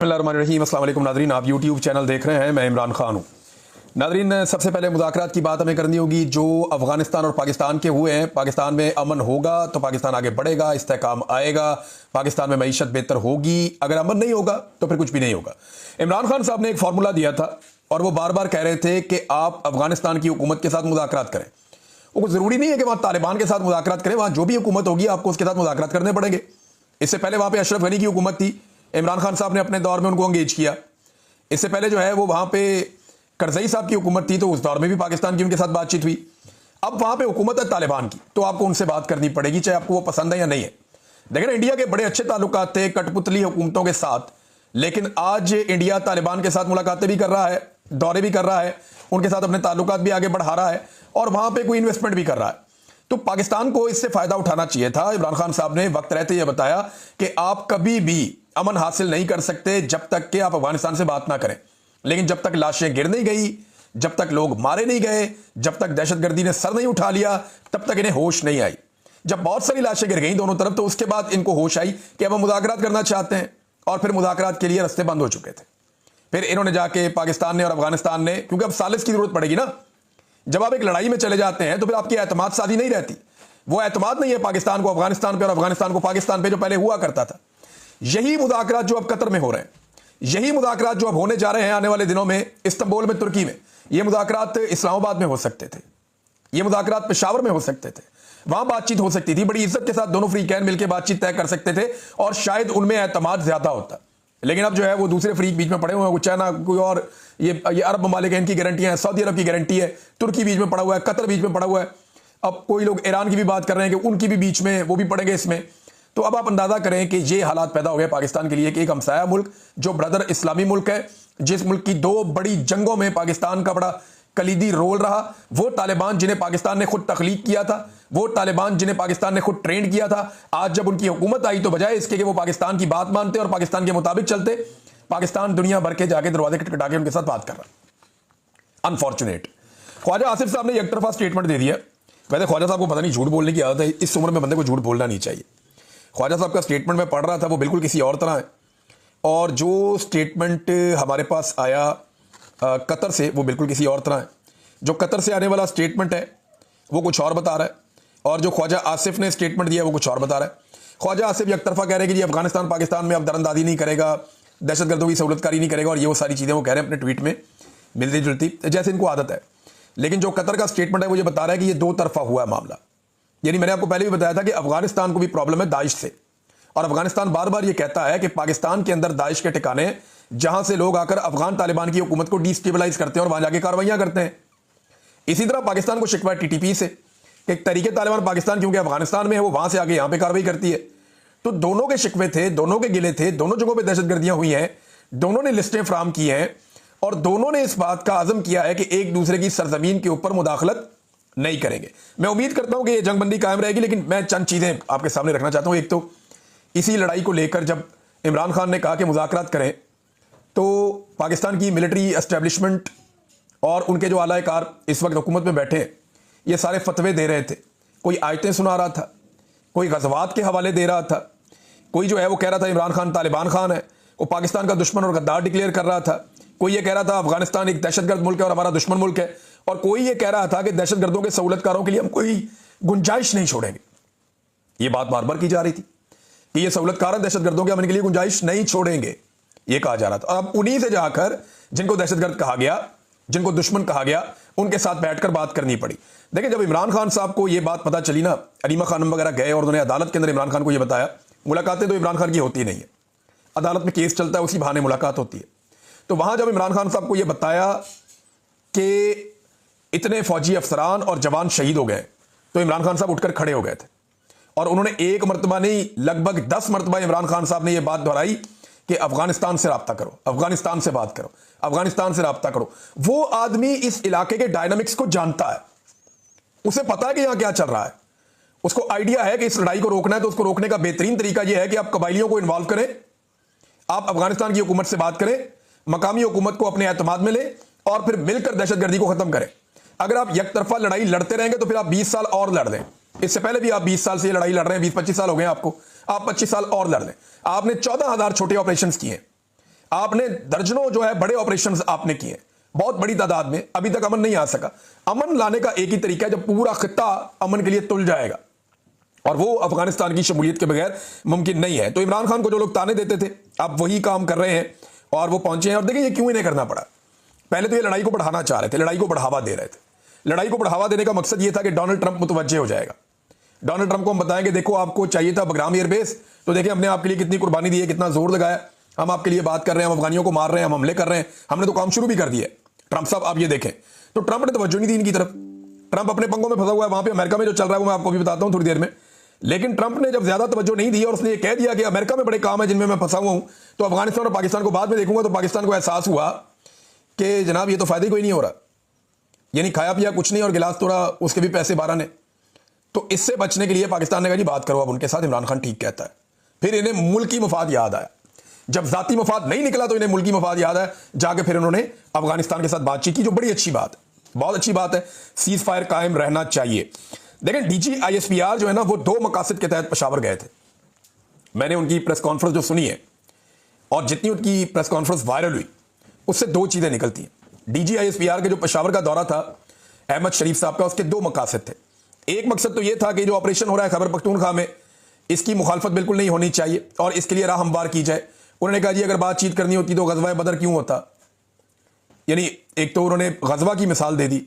बिस्मिल्लाहिर्रहमानिर्रहीम। अस्सलाम वालेकुम नादरीन, आप यूट्यूब चैनल देख रहे हैं। मैं इमरान खान हूँ। नादरीन, सबसे पहले मुज़ाकरात की बात हमें करनी होगी जो अफ़गानिस्तान और पाकिस्तान के हुए हैं। पाकिस्तान में अमन होगा तो पाकिस्तान आगे बढ़ेगा, इस्तेहकाम आएगा, पाकिस्तान में मईशत बेहतर होगी। अगर अमन नहीं होगा तो फिर कुछ भी नहीं होगा। इमरान खान साहब ने एक फार्मूला दिया था और वो बार बार कह रहे थे कि आप अफ़गानिस्तान की हुकूमत के साथ मुज़ाकरात करें। वो ज़रूरी नहीं है कि वहाँ तालिबान के साथ मुज़ाकरात करें, वहाँ जो भी हुकूमत होगी आपको उसके साथ मुज़ाकरात करने पड़ेंगे। इससे पहले वहाँ पर अशरफ गनी की हुकूमत थी, इमरान खान साहब ने अपने दौर में उनको अंगेज किया। इससे पहले जो है वो वहाँ पे करजई साहब की हुकूमत थी, तो उस दौर में भी पाकिस्तान की उनके साथ बातचीत हुई। अब वहाँ पे हुकूमत है तालिबान की, तो आपको उनसे बात करनी पड़ेगी, चाहे आपको वो पसंद है या नहीं है। देखिए, इंडिया के बड़े अच्छे ताल्लुकात थे कठपुतली हुकूमतों के साथ, लेकिन आज इंडिया तालिबान के साथ मुलाकातें भी कर रहा है, दौरे भी कर रहा है, उनके साथ अपने ताल्लुकात भी आगे बढ़ा रहा है और वहाँ पर कोई इन्वेस्टमेंट भी कर रहा है। तो पाकिस्तान को इससे फायदा उठाना चाहिए था। इमरान खान साहब ने वक्त रहते यह बताया कि आप कभी भी अमन हासिल नहीं कर सकते जब तक कि आप अफगानिस्तान से बात ना करें। लेकिन जब तक लाशें गिर नहीं गई, जब तक लोग मारे नहीं गए, जब तक दहशतगर्दी ने सर नहीं उठा लिया, तब तक इन्हें होश नहीं आई। जब बहुत सारी लाशें गिर गई दोनों तरफ, तो उसके बाद इनको होश आई कि अब हम मुज़ाकरात करना चाहते हैं, और फिर मुज़ाकरात के लिए रास्ते बंद हो चुके थे। फिर इन्होंने जाके पाकिस्तान ने और अफगानिस्तान ने, क्योंकि अब सालिस की जरूरत पड़ेगी ना, जब आप एक लड़ाई में चले जाते हैं तो फिर आपकी एतमाद साधी नहीं रहती। वो एतमाद नहीं है पाकिस्तान को अफगानिस्तान पे और अफगानिस्तान को पाकिस्तान पे जो पहले हुआ करता था। यही मुज़ाकरात जो अब कतर में हो रहे हैं, यही मुज़ाकरात जो अब होने जा रहे हैं आने वाले दिनों में इस्तांबुल में, तुर्की में, ये मुज़ाकरात इस्लामाबाद में हो सकते थे, ये मुज़ाकरात पेशावर में हो सकते थे, वहां बातचीत हो सकती थी, बड़ी इज्जत के साथ दोनों फ्रीकैन मिलकर बातचीत तय कर सकते थे और शायद उनमें एतमाद ज्यादा होता। लेकिन अब जो है वो दूसरे फ्रीक बीच में पड़े हुए हैं, चाइना कोई और, ये अरब ममालिक इनकी गारंटियां हैं, सऊदी अरब की गारंटी है, तुर्की बीच में पड़ा हुआ है, कतर बीच में पड़ा हुआ है। अब कोई लोग ईरान की भी बात कर रहे हैं कि उनकी भी बीच में वो भी पड़ेंगे इसमें। तो अब आप अंदाजा करें कि ये हालात पैदा हो गए पाकिस्तान के लिए कि एक हमसाया मुल्क जो ब्रदर इस्लामी मुल्क है, जिस मुल्क की दो बड़ी जंगों में पाकिस्तान का बड़ा कलीदी रोल रहा, वो तालिबान जिन्हें पाकिस्तान ने खुद तख्लीक किया था, वो तालिबान जिन्हें पाकिस्तान ने खुद ट्रेंड किया था, आज जब उनकी हुकूमत आई तो बजाय इसके कि वो पाकिस्तान की बात मानते और पाकिस्तान के मुताबिक चलते, पाकिस्तान दुनिया भर के जाके दरवाजे खटखटा के उनके साथ बात कर रहा। अनफॉर्चुनेट। ख्वाजा आसिफ साहब ने एक तरफा स्टेटमेंट दे दिया। वैसे ख्वाजा साहब को पता नहीं झूठ बोलने की आदत है, इस उम्र में बंदे को झूठ बोलना नहीं चाहिए। ख्वाजा साहब का स्टेटमेंट मैं पढ़ रहा था, वो बिल्कुल किसी और तरह है, और जो स्टेटमेंट हमारे पास आया कतर से, वो बिल्कुल किसी और तरह है। जो कतर से आने वाला स्टेटमेंट है वो कुछ और बता रहा है, और जो ख्वाजा आसिफ ने स्टेटमेंट दिया वो कुछ और बता रहा है। ख्वाजा आसिफ एक तरफा कह रहे हैं कि जी अफगानिस्तान पाकिस्तान में अब दरअंदाजी नहीं करेगा, दहशतगर्दों की सहूलतकारी नहीं करेगा, और ये वो सारी चीज़ें वो कह रहे हैं अपने ट्वीट में मिलती जुलती जैसे इनको आदत है। लेकिन जो कतर का स्टेटमेंट है वो ये बता रहा है कि ये दो तरफा हुआ है मामला। यानी मैंने आपको पहले भी बताया था कि अफगानिस्तान को भी प्रॉब्लम है दाइश से, और अफगानिस्तान बार बार ये कहता है कि पाकिस्तान के अंदर दाइश के ठिकाने हैं जहां से लोग आकर अफगान तालिबान की हुकूमत को डिस्टेबलाइज करते हैं और वहां जाके कार्रवाइयां करते हैं। इसी तरह पाकिस्तान को शिकवा टीटीपी से कि तरीके तालिबान पाकिस्तान क्योंकि अफगानिस्तान में है, वो वहां से आगे यहां पे कार्रवाई करती है। तो दोनों के शिकवे थे, दोनों के गिले थे, दोनों जगहों पे दहशतगर्दियां हुई हैं, दोनों ने लिस्टें फ्राहम की हैं, और दोनों ने इस बात का आज़म किया है कि एक दूसरे की सरजमीन के ऊपर मुदाखलत नहीं करेंगे। मैं उम्मीद करता हूं कि यह जंगबंदी कायम रहेगी, लेकिन मैं चंद चीजें आपके सामने रखना चाहता हूं। एक तो इसी लड़ाई को लेकर जब इमरान खान ने कहा कि मुज़ाकरात करें, तो पाकिस्तान की मिलिट्री एस्टेब्लिशमेंट और उनके जो आला-ए-कार इस वक्त हुकूमत में बैठे हैं, ये सारे फतवे दे रहे थे। कोई आयतें सुना रहा था, कोई गज़वात के हवाले दे रहा था, कोई जो है वो कह रहा था इमरान खान तालिबान खान है, वो पाकिस्तान का दुश्मन और गद्दार डिक्लेयर कर रहा था। कोई ये कह रहा था अफगानिस्तान एक दहशतगर्द मुल्क है और हमारा दुश्मन मुल्क है, और कोई ये कह रहा था कि दहशतगर्दों के सहूलतकारों के लिए हम कोई गुंजाइश नहीं छोड़ेंगे। ये बात बार बार की जा रही थी कि ये सहूलतकार दहशतगर्दों के अमन के लिए गुंजाइश नहीं छोड़ेंगे, ये कहा जा रहा था। और अब उन्हीं से जाकर जिनको दहशतगर्द कहा गया, जिनको दुश्मन कहा गया, उनके साथ बैठकर बात करनी पड़ी। देखिए, जब इमरान खान साहब को यह बात पता चली ना, अलीमा खानम वगैरह गए और उन्होंने अदालत के अंदर इमरान खान को यह बताया। मुलाकातें तो इमरान खान की होती नहीं है, अदालत में केस चलता है, उसी बहाने मुलाकात होती है। तो वहां जब इमरान खान साहब को यह बताया कि इतने फौजी अफसरान और जवान शहीद हो गए, तो इमरान खान साहब उठकर खड़े हो गए थे, और उन्होंने एक मरतबा नहीं लगभग 10 मरतबा इमरान खान साहब ने यह बात दोहराई कि अफगानिस्तान से राब्ता करो, अफगानिस्तान से बात करो, अफगानिस्तान से राब्ता करो। वो आदमी इस इलाके के डायनामिक्स को जानता है, उसे पता है कि यहां क्या चल रहा है, उसको आइडिया है कि इस लड़ाई को रोकना है। तो उसको रोकने का बेहतरीन तरीका यह है कि आप कबाइलियों को इन्वॉल्व करें, आप अफगानिस्तान की हुकूमत से बात करें, मकामी हुकूमत को अपने एतमाद में लें, और फिर मिलकर दहशतगर्दी को खत्म करें। अगर आप एक तरफा लड़ाई लड़ते रहेंगे तो फिर आप 20 साल और लड़ दें। इससे पहले भी आप 20 साल से ये लड़ाई लड़ रहे हैं, 20-25 साल हो गए आपको, आप 25 साल और लड़ लें। आपने 14,000 छोटे ऑपरेशंस किए, आपने दर्जनों जो है बड़े ऑपरेशन आपने किए, बहुत बड़ी तादाद में, अभी तक अमन नहीं आ सका। अमन लाने का एक ही तरीका है, जब पूरा खित्ता अमन के लिए तुल जाएगा, और वो अफगानिस्तान की शमूलियत के बगैर मुमकिन नहीं है। तो इमरान खान को जो लोग ताने देते थे, अब वही काम कर रहे हैं और वो पहुंचे हैं। और देखिए ये क्यों इन्हें करना पड़ा। पहले तो ये लड़ाई को बढ़ाना चाह रहे थे, लड़ाई को बढ़ावा दे रहे थे। लड़ाई को बढ़ावा देने का मकसद ये था कि डोनाल्ड ट्रंप मुतवज्जे हो जाएगा। डोनाल्ड ट्रंप को हम बताएंगे, देखो आपको चाहिए था बगराम एयरबेस, तो देखिए हमने आपके लिए कितनी कुर्बानी दी है, कितना जोर लगाया, हम आपके लिए बात कर रहे हैं, हम अफगानियों को मार रहे हैं, हम हमले कर रहे हैं, हमने तो काम शुरू भी कर दिया है। ट्रंप साहब आप ये देखें, तो ट्रंप ने तवज्जो नहीं दी इनकी तरफ। ट्रंप अपने पंगों में फंसा हुआ है, वहां पे अमेरिका में जो चल रहा है वो मैं आपको भी बताता हूं थोड़ी देर में। लेकिन ट्रंप ने जब ज्यादा तवज्जो नहीं दी और उसने ये कह दिया कि अमेरिका में बड़े काम है जिनमें मैं फंसा हुआ हूं, तो अफगानिस्तान और पाकिस्तान को बाद में देखूंगा, तो पाकिस्तान को एहसास हुआ कि जनाब ये तो फायदा ही कोई नहीं हो रहा, यानी खाया पिया कुछ नहीं और गिलास तोड़ा, उसके भी पैसे 12 ने। तो इससे बचने के लिए पाकिस्तान ने कहा जी बात करो अब उनके साथ, इमरान खान ठीक कहता है। फिर इन्हें मुल्की मफाद याद आया, जब जाती मफाद नहीं निकला तो इन्हें मुल्की मफाद याद आया, जाके फिर उन्होंने अफगानिस्तान के साथ बातचीत की, जो बड़ी अच्छी बात है, बहुत अच्छी बात है। सीज फायर कायम रहना चाहिए। देखें DGISPR जो है ना, वो 2 मकासद के तहत पेशावर गए थे। मैंने उनकी प्रेस कॉन्फ्रेंस जो सुनी है और जितनी उनकी प्रेस कॉन्फ्रेंस वायरल हुई, उससे 2 चीजें निकलती हैं। DGISPR के जो पेशावर का दौरा था अहमद शरीफ साहब का, उसके 2 मकासद थे। एक मकसद तो यह था कि जो ऑपरेशन हो रहा है खैबर पख्तूनख्वा में, इसकी मुखालफत बिल्कुल नहीं होनी चाहिए और इसके लिए राह हमवार की जाए। उन्होंने कहा जी अगर बातचीत करनी होती तो गजवा बदर क्यों होता, यानी एक तो उन्होंने गजवा की मिसाल दे दी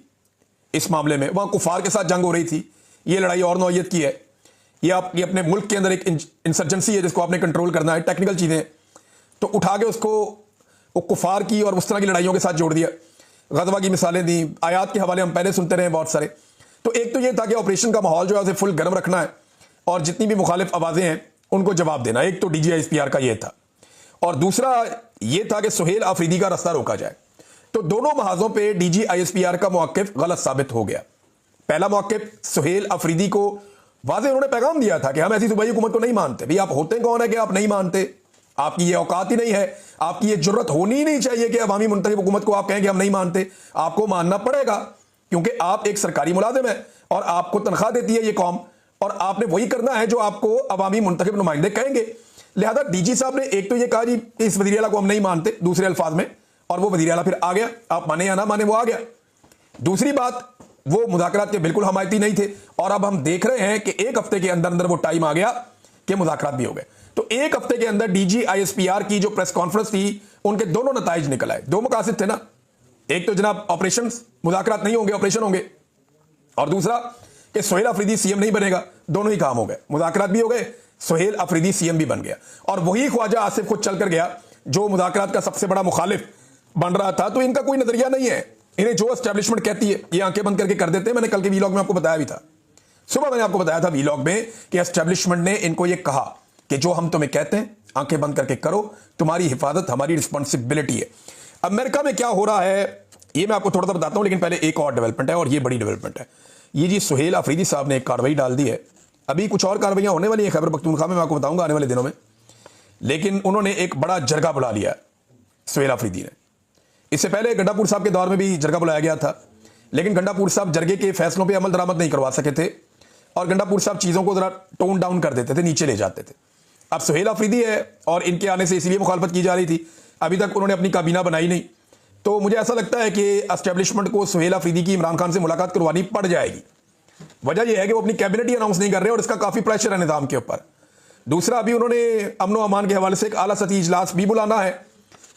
इस मामले में, वहां कुफार के साथ जंग हो रही थी, ये लड़ाई और नौयत की है, ये आपकी अपने मुल्क के अंदर एक इंसर्जेंसी है जिसको आपने कंट्रोल करना है, टेक्निकल चीजें, तो उठा के उसको वो कुफार की और उस तरह की लड़ाइयों के साथ जोड़ दिया। गजवा की मिसालें दी, आयात के हवाले हम पहले सुनते रहे बहुत सारे। तो एक तो ये था कि ऑपरेशन का माहौल जो है उसे फुल गर्म रखना है और जितनी भी मुखालिफ आवाजें हैं उनको जवाब देना, एक तो DGISPR का ये था। और दूसरा ये था कि सुहेल अफरीदी का रास्ता रोका जाए। तो दोनों महाजों पे DGISPR का मौक़िफ़ गलत साबित हो गया। पहला मौक़िफ़ सुहेल अफरीदी को वाज़े उन्होंने पैगाम दिया था कि हम ऐसी सूबाई हुकूमत को नहीं मानते। भाई आप होते कौन है कि आप नहीं मानते, आपकी ये औकात ही नहीं है, आपकी ये जुर्रत होनी ही नहीं चाहिए कि अवामी मुंतखब हुकूमत को आप कहें कि हम नहीं मानते। आपको मानना पड़ेगा क्योंकि आप एक सरकारी मुलाजिम है और आपको तनख्वाह देती है ये कौम, और आपने वही करना है जो आपको अवामी मुंतखब नुमाइंदे कहेंगे। लिहाजा DG साहब ने एक तो ये कहा जी इस वज़ीर आला को हम नहीं मानते दूसरे अल्फाज में, और वो वज़ीर आला फिर आ गया, आप माने या ना माने वो आ गया। दूसरी बात, वो मुज़ाकरात के बिल्कुल हमायती नहीं थे और अब हम देख रहे हैं कि 1 हफ्ते के अंदर अंदर वो टाइम आ गया कि मुज़ाकरात भी हो गए। तो 1 हफ्ते के अंदर DGISPR की जो प्रेस कॉन्फ्रेंस थी उनके दोनों नताइज निकल आए। 2 मकासद थे ना, एक तो जनाब ऑपरेशन, मुज़ाकरात नहीं होंगे ऑपरेशन होंगे, और दूसरा कि सुहेल अफरीदी CM नहीं बनेगा। दोनों ही काम हो गए, मुज़ाकरात भी हो गए, सुहेल अफरीदी CM भी बन गया। और वही ख्वाजा आसिफ खुद चल कर गया जो मुज़ाकरात का सबसे बड़ा मुखालिफ बन रहा था। तो इनका कोई नजरिया नहीं है, इन्हें जो एस्टेब्लिशमेंट कहती है ये आंखें बंद करके कर देते हैं। मैंने कल के वीलॉग में आपको बताया भी था, सुबह मैंने आपको बताया था वीलॉग में कि एस्टेब्लिशमेंट ने इनको ये कहा कि जो हम तुम्हें कहते हैं आंखें बंद करके करो, तुम्हारी हिफाजत हमारी रिस्पॉन्सिबिलिटी है। अमेरिका में क्या हो रहा है ये मैं आपको थोड़ा सा बताता हूं, लेकिन पहले एक और डेवलपमेंट है और ये बड़ी डेवलपमेंट है। ये जी सुहेल अफरीदी साहब ने एक कार्रवाई डाल दी है, अभी कुछ और कार्रवाइयां होने वाली है खैबर पख्तूनख्वा में, मैं आपको बताऊंगा आने वाले दिनों में। लेकिन उन्होंने एक बड़ा जरगा बुला लिया सुहेल अफरीदी ने। इससे पहले गंडापुर साहब के दौर में भी जरगा बुलाया गया था, लेकिन गंडापुर साहब जरगे के फैसलों पर अमल दरामद नहीं करवा सके थे और गंडापुर साहब चीज़ों को जरा टोन डाउन कर देते थे, नीचे ले जाते थे। अब सुहेल अफरीदी है और इनके आने से इसलिए मुखालफत की जा रही थी, अभी तक उन्होंने अपनी काबीना बनाई नहीं। तो मुझे ऐसा लगता है कि एस्टेब्लिशमेंट को सुहेल अफरीदी की इमरान खान से मुलाकात करवानी पड़ जाएगी। वजह यह है कि वो अपनी कैबिनेट ही अनाउंस नहीं कर रहे और इसका काफ़ी प्रेशर है निज़ाम के ऊपर। दूसरा, अभी उन्होंने अमन व अमान के हवाले से एक आला सतही इजलास भी बुलाना है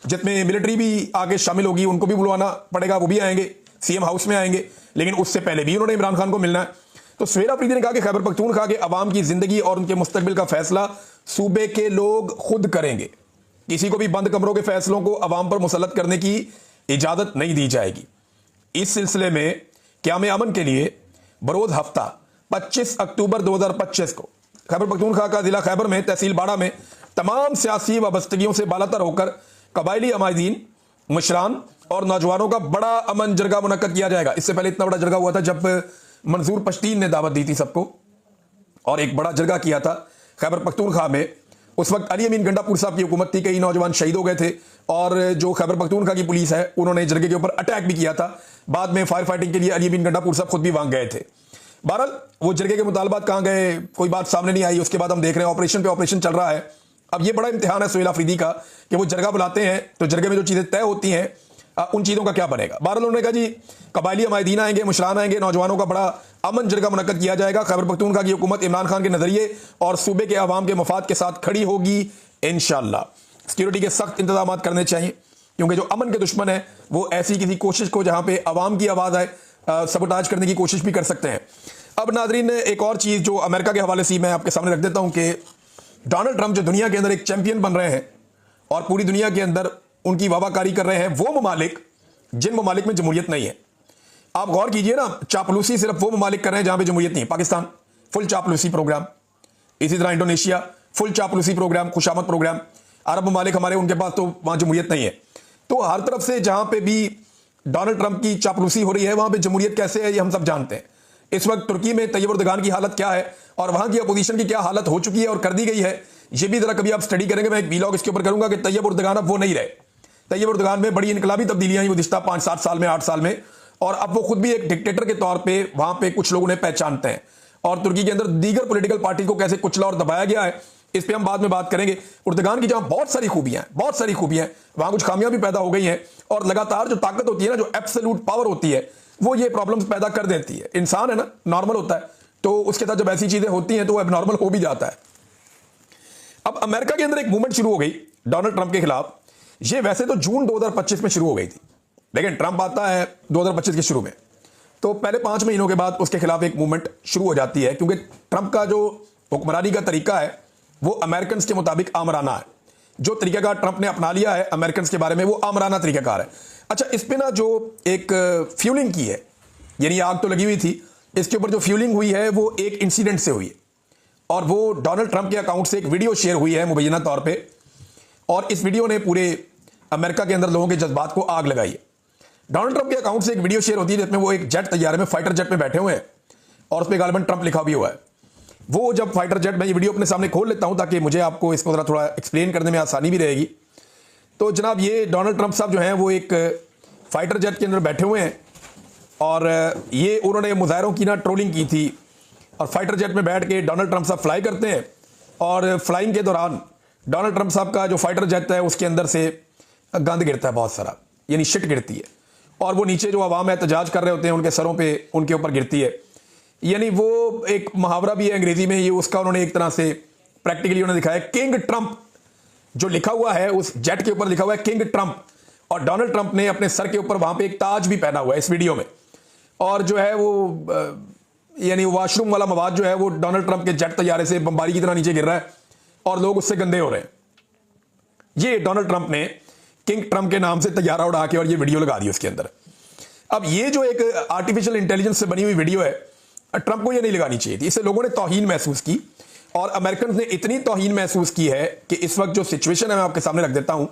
जिसमें मिलिट्री भी आगे शामिल होगी, उनको भी बुलवाना पड़ेगा, वो भी आएंगे, CM हाउस में आएंगे, लेकिन उससे पहले भी उन्होंने इमरान खान को मिलना है। तो सुहेल अफरीदी ने कहा कि खैबर पख्तूनख्वा के अवाम की जिंदगी और उनके मुस्तकबिल का फैसला सूबे के लोग खुद करेंगे, किसी को भी बंद कमरों के फैसलों को अवाम पर मुसल्लत करने की इजाजत नहीं दी जाएगी। इस सिलसिले में क़याम अमन के लिए बरोज हफ्ता 25 अक्टूबर 2025 को खैबर पख्तूनख्वा का जिला खैबर में तहसील बाड़ा में तमाम सियासी वाबस्तगियों से बालातर होकर कबायली अमायदीन, मुशरान और नौजवानों का बड़ा अमन जरगा मुनक्कद किया जाएगा। इससे पहले इतना बड़ा जरगा हुआ था जब मंजूर पश्तीन ने दावत दी थी सबको और एक बड़ा जरगा किया था खैबर पख्तूनख्वा में। उस वक्त अली अमीन गंडापुर साहब की हुकूमत थी, कई नौजवान शहीद हो गए थे और जो खैबर पख्तूनख्वा की पुलिस है उन्होंने जरगे के ऊपर अटैक भी किया था। बाद में फायर फाइटिंग के लिए अली अमीन गंडापुर साहब खुद भी वहां गए थे। बहरहाल वो जरगे के मुतालबात कहाँ गए, कोई बात सामने नहीं आई। उसके बाद हम देख रहे हैं ऑपरेशन पे ऑपरेशन चल रहा है अब ये बड़ा इम्तिहान है सुहेल अफरीदी का कि वो जरगा बुलाते हैं तो जरगे में जो चीज़ें तय होती हैं उन चीज़ों का क्या बनेगा। बहरहाल उन्होंने कहा जी कबायली अमायदीन आएंगे, मुशरान आएंगे, नौजवानों का बड़ा अमन जरगा मुनक्कद किया जाएगा। खैबर पख्तूनख्वा की हुकूमत इमरान खान के नजरिए और सूबे के अवाम के मफाद के साथ खड़ी होगी इंशाअल्लाह। सिक्योरिटी के सख्त इंतजाम करने चाहिए क्योंकि जो अमन के दुश्मन है वो ऐसी किसी कोशिश को जहां पे अवाम की आवाज़ आए सबोटाज करने की कोशिश भी कर सकते हैं। अब नाजरीन एक और चीज़ जो अमेरिका के हवाले से मैं आपके सामने रख देता हूं कि डोनाल्ड ट्रंप जो दुनिया के अंदर एक चैंपियन बन रहे हैं और पूरी दुनिया के अंदर उनकी वाहवाकारी कर रहे हैं वो ममालिक जिन ममालिक में जमहूरियत नहीं है। आप गौर कीजिए ना, चापलूसी सिर्फ वो ममालिक कर रहे हैं जहां पे जमहूरियत नहीं है। पाकिस्तान फुल चापलूसी प्रोग्राम, इसी तरह इंडोनेशिया फुल चापलूसी प्रोग्राम, खुशामद प्रोग्राम। अरब ममालिक हमारे उनके पास तो वहां जमहूरियत नहीं है। तो हर तरफ से जहां पे भी डोनाल्ड ट्रंप की चापलूसी हो रही है वहां पे जमहूरियत कैसे है ये हम सब जानते हैं। इस वक्त तुर्की में तैयब उर्दगान की हालत क्या है और वहां की अपोजिशन की क्या हालत हो चुकी है और कर दी गई है, ये भी जरा कभी आप स्टडी करेंगे। मैं एक वीलॉग इसके ऊपर करूंगा कि तैयब उर्दगान अब वो नहीं रहे। तैयब उर्दगान में बड़ी इनकलाबी तब्दीलियां हुई गुज़िश्ता 5-7 साल में, 8 साल में, और अब वो खुद भी एक डिक्टेटर के तौर पे वहां पे कुछ लोग उन्हें पहचानते हैं। और तुर्की के अंदर दीगर पॉलिटिकल पार्टी को कैसे कुचला और दबाया गया है इस पे हम बाद में बात करेंगे। उर्दगान की जहां बहुत सारी खूबियां हैं वहां कुछ खामियां भी पैदा हो गई हैं और लगातार जो ताकत होती है ना, जो एब्सोल्यूट पावर होती है, वो ये प्रॉब्लम्स पैदा कर देती है। इंसान है ना, नॉर्मल होता है, तो उसके साथ जब ऐसी चीजें होती हैं तो वो एबनॉर्मल हो भी जाता है। अब अमेरिका के अंदर एक मूवमेंट शुरू हो गई डोनाल्ड ट्रंप के खिलाफ। ये वैसे तो जून 2025 में शुरू हो गई थी, लेकिन ट्रंप आता है 2025 के शुरू में, तो पहले 5 महीनों के बाद उसके खिलाफ एक मूवमेंट शुरू हो जाती है क्योंकि ट्रंप का जो हुक्मरानी का तरीका है वो अमेरिकन के मुताबिक आमराना है। जो तरीकाकार ट्रंप ने अपना लिया है अमेरिकन के बारे में वो आमराना तरीकाकार है। अच्छा, इस पे ना जो एक फ्यूलिंग की है, यानी आग तो लगी हुई थी, इसके ऊपर जो फ्यूलिंग हुई है वो एक इंसिडेंट से हुई है और वो डोनाल्ड ट्रंप के अकाउंट से एक वीडियो शेयर हुई है मुबैना तौर पे, और इस वीडियो ने पूरे अमेरिका के अंदर लोगों के जज्बात को आग लगाई है। डोनाल्ड ट्रंप के अकाउंट से एक वीडियो शेयर होती है जिसमें वो एक जेट तैयारे में, फाइटर जेट में बैठे हुए हैं और उस पर गालिबन ट्रंप लिखा भी हुआ है। वो जब फाइटर जेट, मैं ये वीडियो अपने सामने खोल लेता हूं ताकि मुझे आपको इसको थोड़ा एक्सप्लेन करने में आसानी भी रहेगी। तो जनाब ये डोनाल्ड ट्रंप साहब जो हैं वो एक फाइटर जेट के अंदर बैठे हुए हैं और ये उन्होंने मुजाहिरों की ना ट्रोलिंग की थी और फाइटर जेट में बैठ के डोनाल्ड ट्रंप साहब फ्लाई करते हैं और फ्लाइंग के दौरान डोनाल्ड ट्रंप साहब का जो फाइटर जेट है उसके अंदर से गंद गिरता है, बहुत सारा, यानी शिट गिरती है, और वो नीचे जो अवाम एहतजाज कर रहे होते हैं उनके सरों पे, उनके ऊपर गिरती है। यानी वो एक मुहावरा भी है अंग्रेजी में, ये उसका उन्होंने एक तरह से प्रैक्टिकली उन्होंने दिखाया। किंग ट्रंप जो लिखा हुआ है उस जेट के ऊपर लिखा हुआ है किंग ट्रंप, और डोनाल्ड ट्रंप ने अपने सर के ऊपर वहां पे एक ताज भी पहना हुआ है इस वीडियो में। और जो है वो यानी वॉशरूम वाला मवाद जो है वो डोनाल्ड ट्रंप के जेट तैयारे से बमबारी की तरह नीचे गिर रहा है और लोग उससे गंदे हो रहे हैं। ये डोनाल्ड ट्रंप ने किंग ट्रंप के नाम से तैयारा उड़ा के और ये वीडियो लगा दी उसके अंदर। अब ये जो एक आर्टिफिशियल इंटेलिजेंस से बनी हुई वीडियो है, ट्रंप को ये नहीं लगानी चाहिए थी। इससे लोगों ने तौहीन महसूस की और अमेरिकन ने इतनी तौहीन महसूस की है कि इस वक्त जो सिचुएशन है मैं आपके सामने रख देता हूं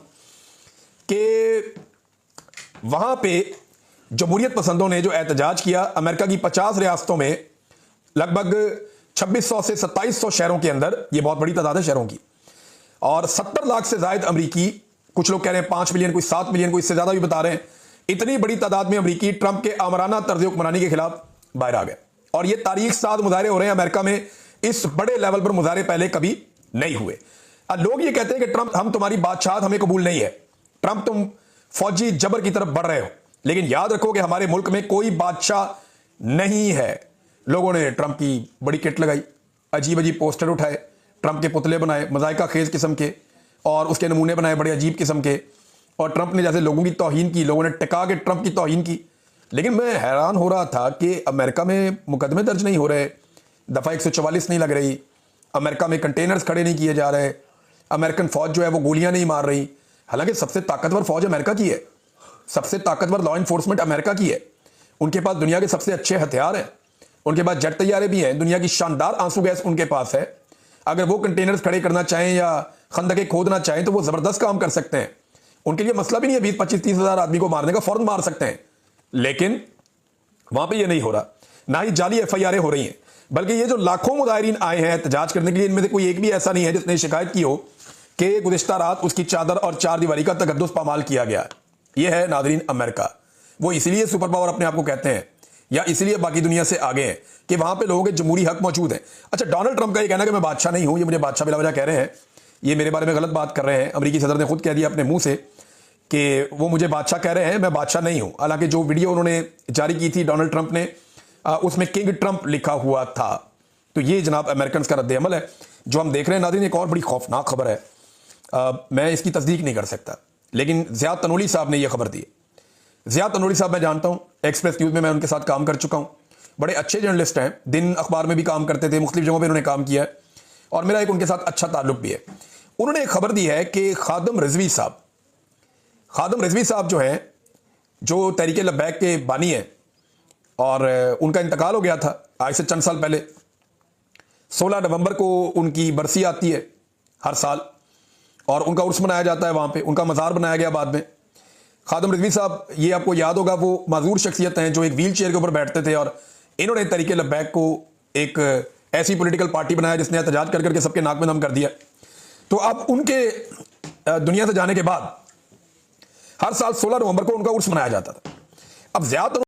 कि वहां पे जमहूरियत पसंदों ने जो एहतजाज किया, अमेरिका की 50 रियासतों में लगभग 2600 से 2700 शहरों के अंदर, ये बहुत बड़ी तादाद है शहरों की, और 70 लाख से ज्यादा अमरीकी, कुछ लोग कह रहे हैं 5 मिलियन, कोई 7 मिलियन, कोई इससे ज्यादा भी बता रहे हैं, इतनी बड़ी तादाद में अमरीकी ट्रंप के आमराना तर्ज हुक्मरानी के खिलाफ बाहर आ गए। और ये तारीख साथ मुजाहरे हो रहे हैं अमेरिका में, इस बड़े लेवल पर मुजाहरे पहले कभी नहीं हुए। लोग ये कहते हैं कि ट्रंप हम तुम्हारी बादशाहत हमें कबूल नहीं है, ट्रंप तुम फौजी जबर की तरफ बढ़ रहे हो, लेकिन याद रखो कि हमारे मुल्क में कोई बादशाह नहीं है। लोगों ने ट्रंप की बड़ी किट लगाई, अजीब अजीब पोस्टर उठाए, ट्रंप के पुतले बनाए मजाइका खेज किस्म के, और उसके नमूने बनाए बड़े अजीब किस्म के, और ट्रंप ने जैसे लोगों की तौहीन की, लोगों ने टिका के ट्रंप की तौहीन की। लेकिन मैं हैरान हो रहा था कि अमेरिका में मुकदमे दर्ज नहीं हो रहे, दफ़ा 144 नहीं लग रही, अमेरिका में कंटेनर्स खड़े नहीं किए जा रहे, अमेरिकन फौज जो है वो गोलियां नहीं मार रही। हालांकि सबसे ताकतवर फौज अमेरिका की है, सबसे ताकतवर लॉ इन्फोर्समेंट अमेरिका की है, उनके पास दुनिया के सबसे अच्छे हथियार हैं, उनके पास जेट तैयारे भी हैं, दुनिया की शानदार आंसू गैस उनके पास है। अगर वो कंटेनर्स खड़े करना चाहें या खंदकें खोदना चाहें तो वो जबरदस्त काम कर सकते हैं, उनके लिए मसला भी नहीं है 20-25-30 हज़ार आदमी को मारने का, फौरन मार सकते हैं। लेकिन वहां पे ये नहीं हो रहा, ना ही जाली FIR हो रही हैं, बल्कि ये जो लाखों मुजाहिरीन आए हैं एहतजाज करने के लिए, इनमें से कोई एक भी ऐसा नहीं है जिसने शिकायत की हो कि गुज़िश्ता रात उसकी चादर और चार दीवारी का तकद्दुस पामाल किया गया। यह है नादरीन अमेरिका। वो इसलिए सुपर पावर अपने आप को कहते हैं या इसलिए बाकी दुनिया से आगे हैं कि वहां पे लोगों के जमहूरी हक मौजूद है। अच्छा, डोनाल्ड ट्रंप का ये कहना कि मैं बादशाह नहीं हूं, ये मुझे बादशाह बिला वजह कह रहे हैं, ये मेरे बारे में गलत बात कर रहे हैं। अमेरिकी सदर ने खुद कह दिया अपने मुंह से कि वो मुझे बादशाह कह रहे हैं, मैं बादशाह नहीं हूं। हालांकि जो वीडियो उन्होंने जारी की थी डोनाल्ड ट्रंप ने, उसमें किंग ट्रंप लिखा हुआ था। तो ये जनाब अमेरिकन का रद्द-ए-अमल है जो हम देख रहे हैं। नाज़रीन, एक और बड़ी खौफनाक खबर है, मैं इसकी तस्दीक नहीं कर सकता, लेकिन ज़ियाद तनोली साहब ने यह खबर दी है। ज़ियाद तनोली साहब मैं जानता हूं, एक्सप्रेस न्यूज़ में मैं उनके साथ काम कर चुका हूं। बड़े अच्छे जर्नलिस्ट हैं, दिन अखबार में भी काम करते थे, मुख्तलिफ जगहों पर उन्होंने काम किया है और मेरा एक उनके साथ अच्छा ताल्लुक भी है। उन्होंने एक खबर दी है कि खादम रिजवी साहब जो हैं, जो तहरीक लब्बैक के बानी हैं और उनका इंतकाल हो गया था आज से चंद साल पहले। 16 नवंबर को उनकी बरसी आती है हर साल और उनका उर्स मनाया जाता है, वहाँ पे उनका मज़ार बनाया गया बाद में। खादम रिजवी साहब, ये आपको याद होगा, वो माजूर शख्सियत हैं जो एक व्हील चेयर के ऊपर बैठते थे और इन्होंने तहरीक लब्बैक को एक ऐसी पॉलिटिकल पार्टी बनाया जिसने एहतजाज कर करके सबके नाक में दम कर दिया। तो अब उनके दुनिया से जाने के बाद हर साल 16 नवंबर को उनका उर्स मनाया जाता था। अब ज़्यादा